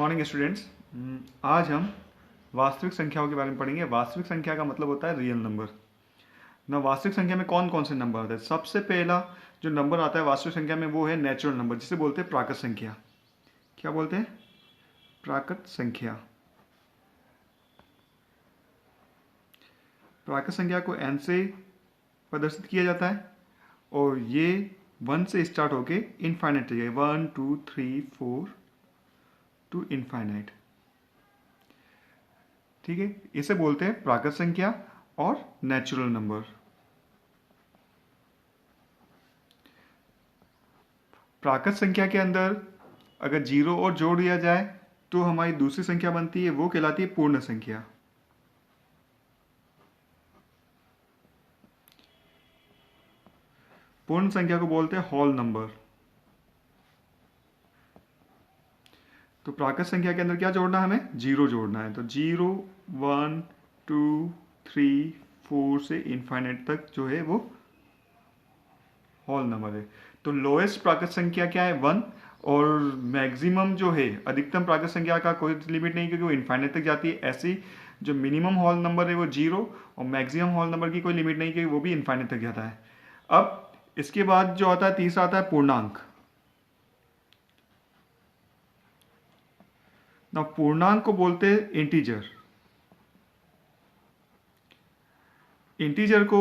Morning students. आज हम वास्तविक संख्याओं के बारे में पढ़ेंगे। वास्तविक संख्या का मतलब होता है रियल नंबर। ना वास्तविक संख्या में कौन कौन से नंबर आते हैं? सबसे पहला जो नंबर आता है वास्तविक संख्या में वो है नेचुरल नंबर, जिसे बोलते हैं प्राकृत संख्या। क्या बोलते हैं? प्राकृत संख्या। प्राकृत संख्या को n से प्रदर्शित किया जाता है और ये 1 से स्टार्ट होके इनफाइनाइट तक जाएगा। 1 2 3 4 टू इनफाइनाइट। ठीक है, इसे बोलते हैं प्राकृत संख्या और नेचुरल नंबर। प्राकृत संख्या के अंदर अगर जीरो और जोड़ दिया जाए तो हमारी दूसरी संख्या बनती है, वो कहलाती है पूर्ण संख्या। पूर्ण संख्या को बोलते हैं होल नंबर। तो प्राकृत संख्या के अंदर क्या जोड़ना है? हमें जीरो जोड़ना है। तो 0 1 2 3 4 से इनफाइनाइट तक जो है वो होल नंबर है। तो लोएस्ट प्राकृत संख्या क्या है? 1। और मैक्सिमम जो है, अधिकतम प्राकृत संख्या का कोई लिमिट नहीं, क्योंकि वो इनफाइनाइट तक जाती है। ऐसी जो मिनिमम होल नंबर है वो 0 और मैक्सिमम होल नंबर की कोई लिमिट नहीं, क्योंकि वो भी इनफाइनाइट तक जाता है। अब इसके बाद जो आता है तीसरा आता है पूर्णांक। ना पूर्णांक को बोलते हैं इंटीजर। इंटीजर को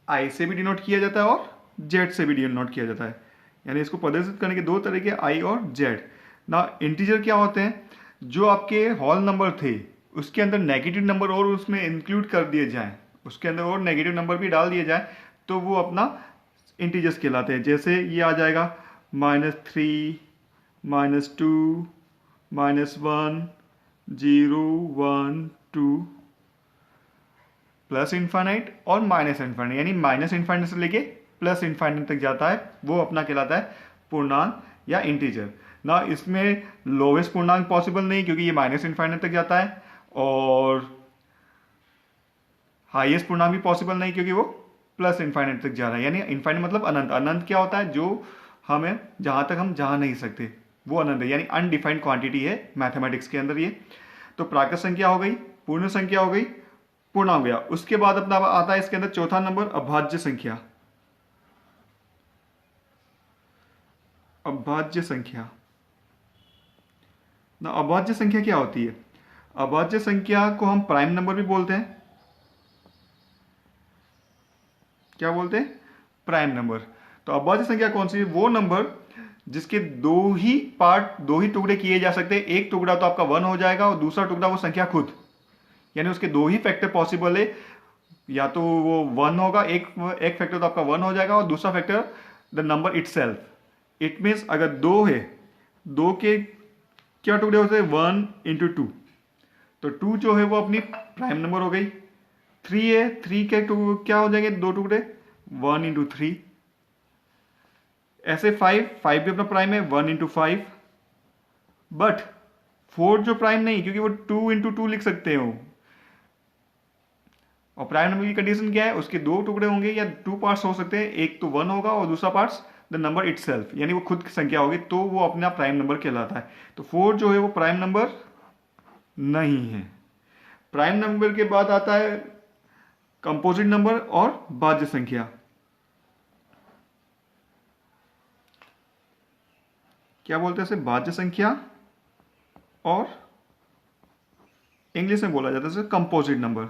आई से भी डिनोट किया जाता है और जेड से भी डिनोट किया जाता है। यानी इसको प्रदर्शित करने के दो तरीके, आई और जेड। ना इंटीजर क्या होते हैं? जो आपके होल नंबर थे उसके अंदर नेगेटिव नंबर और उसमें इंक्लूड कर दिए जाएं, उसके अंदर और नेगेटिव नंबर भी डाल दिए जाएं, तो वो अपना इंटीजर्स कहलाते हैं। जैसे ये आ जाएगा -3 -2 -1 0 1 2 प्लस इनफाइनाइट और माइनस इनफाइनाइट, यानी माइनस इनफाइनाइट से लेके प्लस इनफाइनाइट तक जाता है, वो अपना कहलाता है पूर्णांक या इंटीजर। ना इसमें लोवेस्ट पूर्णांक पॉसिबल नहीं, क्योंकि ये माइनस इनफाइनाइट तक जाता है, और हाईएस्ट पूर्णांक भी पॉसिबल नहीं, क्योंकि वो प्लस इनफाइनाइट तक जा रहा है। यानी इनफाइनाइट मतलब अनंत। अनंत क्या होता है? जो हमें जहां तक हम जा नहीं सकते वो अनंत है, यानी अनडिफाइंड क्वांटिटी है मैथमेटिक्स के अंदर ये। तो प्राकृत संख्या हो गई, पूर्ण संख्या हो गई, पूर्णांक हो गया। उसके बाद अपना आता है इसके अंदर चौथा नंबर अभाज्य संख्या। अभाज्य संख्या। ना अभाज्य संख्या क्या होती है? अभाज्य संख्या को हम प्राइम नंबर भी बोलते हैं। क्या बोलते हैं? Prime number. तो अभाज्य संख्या कौन सी है? वो नंबर जिसके दो ही पार्ट, दो ही टुकड़े किए जा सकते हैं। एक टुकड़ा तो आपका 1 हो जाएगा और दूसरा टुकड़ा वो संख्या खुद, यानी उसके दो ही फैक्टर पॉसिबल है। या तो वो 1 होगा, एक फैक्टर तो आपका 1 हो जाएगा, और दूसरा factor the number itself. It means अगर 2 है, 2 के क्या टुकड़े होते हैं? 1 × 2। तो 2 जो है वो अपनी प्राइम नंबर हो गई। 3 है, 3 के क्या हो जाएंगे दो टुकड़े? 1 × 3। ऐसे 5 भी अपना प्राइम है, 1 × 5। बट 4 जो प्राइम नहीं, क्योंकि वो 2 × 2 लिख सकते हो। और प्राइम नंबर की कंडीशन क्या है? उसके दो टुकड़े होंगे या 2 पार्ट्स हो सकते हैं, एक तो 1 होगा और दूसरा पार्ट्स द नंबर इटसेल्फ, यानी वो खुद की संख्या होगी, तो वो अपना प्राइम नंबर कहलाता है। तो 4 जो है वो प्राइम नंबर नहीं है। प्राइम नंबर के बाद आता है कंपोजिट नंबर और भाज्य संख्या। क्या बोलते हैं इसे? भाज्य संख्या, और इंग्लिश में बोला जाता है कंपोजिट नंबर।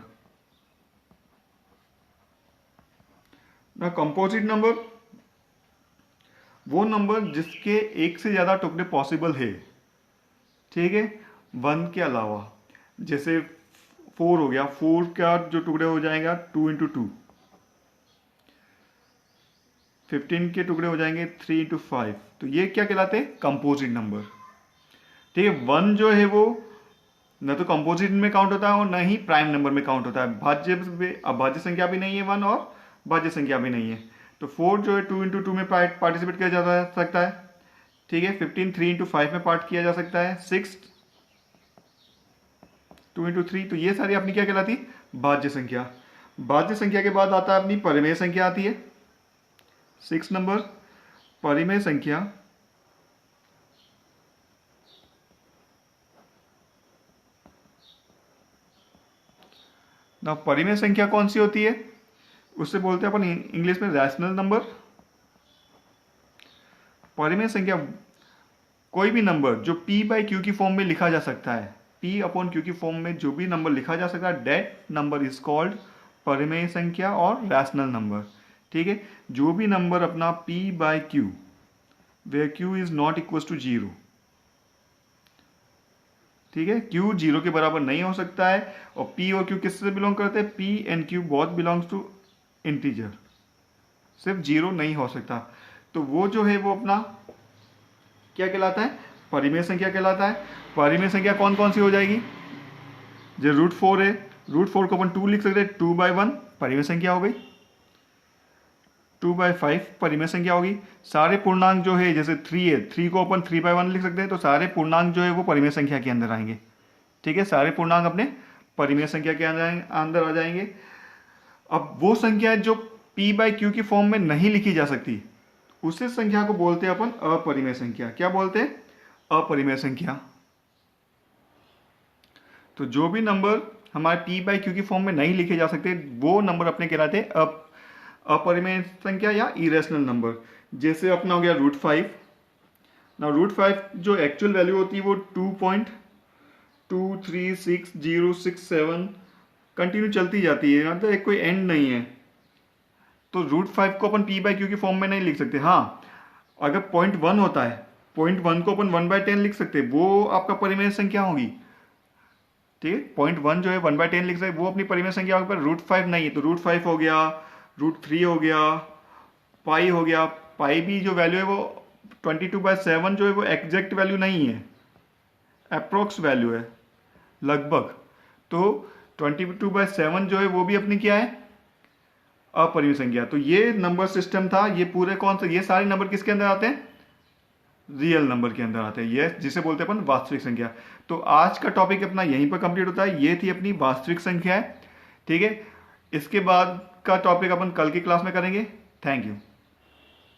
ना कंपोजिट नंबर वो नंबर जिसके एक से ज्यादा टुकड़े पॉसिबल है। ठीक है, 1 के अलावा। जैसे 4 हो गया, 4 का जो टुकड़े हो जाएगा 2 × 2। 15 के टुकड़े हो जाएंगे 3 × 5। तो ये क्या कहलाते हैं? Composite number. ठीक है, 1 जो है वो न तो कंपोजिट में काउंट होता है और न ही प्राइम नंबर में काउंट होता है। अभाज्य संख्या भी नहीं है 1, और भाज्य संख्या भी नहीं है। तो 4 जो है 2 × 2 में पार्टिसिपेट किया जा सकता है। ठीक है, 15 3 × 5 में पार्ट किया जा सकता है। 6 2 × 3। तो ये सारी अपनी क्या कहलाती है? भाज्य संख्या। भाज्य संख्या के बाद आता है अपनी परिमेय संख्या आती है, 6 नंबर। परिमेय संख्या ना परिमेय संख्या कौन सी होती है, उससे बोलते हैं अपन इंग्लिश में रैशनल नंबर। परिमेय संख्या कोई भी नंबर जो p बाई क्यू की फॉर्म में लिखा जा सकता है, p अपॉन क्यू की फॉर्म में जो भी नंबर लिखा जा सकता है, डेट नंबर इज कॉल्ड परिमेय संख्या और रैशनल नंबर। ठीक है, जो भी नंबर अपना p by q where q is not equal to 0, ठीक है, q 0 के बराबर नहीं हो सकता है। और p और q किससे बिलोंग करते हैं, p and q both belongs to integer, सिर्फ 0 नहीं हो सकता। तो वो जो है वो अपना क्या कहलाता है, परिमेय संख्या कहलाता है। परिमेय संख्या कौन कौन सी हो जाएगी, जो √4 है, √4 को अपन 2 लिख सकते हैं, 2/1 परिमेय संख्या हो गई, 2/5 परिमेय संख्या होगी। सारे पूर्णांक जो है, जैसे 3 है, 3 को अपन 3/1 लिख सकते हैं, तो सारे पूर्णांक जो है वो परिमेय संख्या के अंदर आएंगे। ठीक है, सारे पूर्णांक अपने परिमेय संख्या के अंदर आ जाएंगे। अब वो संख्या जो p बाई क्यू की फॉर्म में नहीं लिखी जा सकती, उसी संख्या को बोलते हैं अपन अपरिमेय संख्या। क्या बोलते हैं, अपरिमेय संख्या। तो जो भी नंबर हमारे p बाई क्यू की फॉर्म में नहीं लिखे जा सकते, वो नंबर अपने कहलाते हैं अपरिमेय संख्या या इरेशनल नंबर। जैसे अपना हो गया √5। ना √5 जो एक्चुअल वैल्यू होती है वो 2.2366067 कंटिन्यू चलती जाती है, मतलब एक कोई एंड नहीं है। तो √5 को अपन p बाई क्यू की फॉर्म में नहीं लिख सकते। हाँ, अगर 0.1 होता है, 0.1 को अपन 1/10 लिख सकते हैं, वो आपका परिमेय संख्या होगी। ठीक है, 0.1 जो है 1/10 लिख सकते, वो अपनी परिमेय संख्या होगी, पर √5 नहीं है। तो √5 हो गया, √3 हो गया, पाई हो गया। पाई भी जो वैल्यू है वो 22/7 जो है वो एग्जैक्ट वैल्यू नहीं है, अप्रोक्स वैल्यू है, लगभग। तो 22/7 जो है वो भी अपनी क्या है, अपरिमेय संख्या। तो ये नंबर सिस्टम था। ये पूरे कौन से, ये सारे नंबर किसके अंदर आते हैं, रियल नंबर के अंदर आते हैं, ये जिसे बोलते हैं अपन वास्तविक संख्या। तो आज का टॉपिक अपना यहीं पर कंप्लीट होता है। ये थी अपनी वास्तविक संख्या है। ठीक है, इसके बाद का टॉपिक अपन कल की क्लास में करेंगे। Thank you.